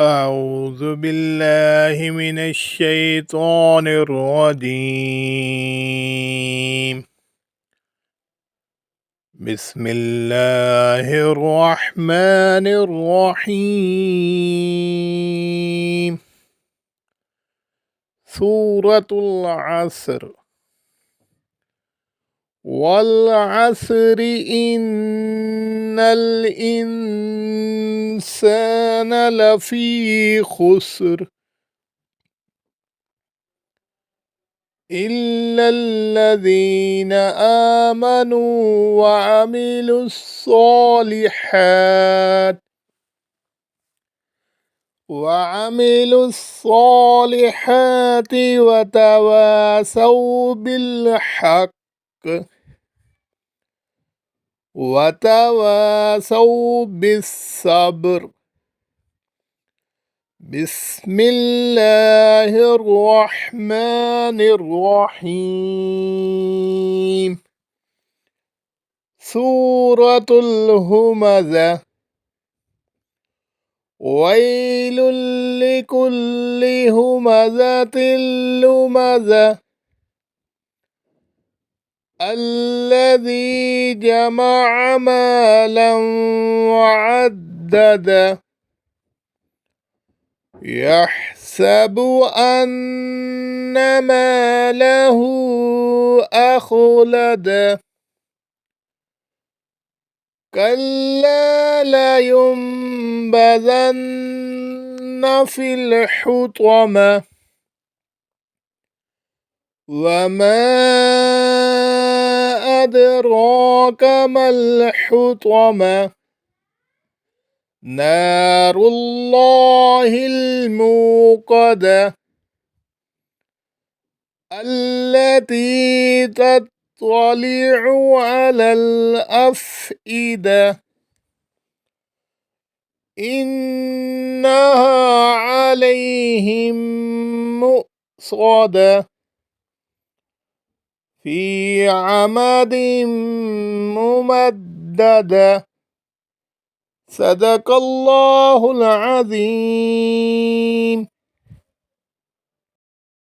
أعوذ بالله من الشيطان الرجيم. بسم الله الرحمن الرحيم. سورة العصر. والعصر إن الإنسان لفي خسر إلا الذين آمنوا وعملوا الصالحات وتواصوا بالحق وتواصوا بالصبر. بسم الله الرحمن الرحيم. سورة الهمزة. ويل لكل همزة لمزة الذي جمع مالا وعدده يحسب أن ماله أخلده كلا لينبذن في الحطمة وما أدراك ما الحطمة نار الله الموقدة التي تطلع على الأفئدة إنها عليهم مؤصدة في عمد ممددة. صدق الله العظيم.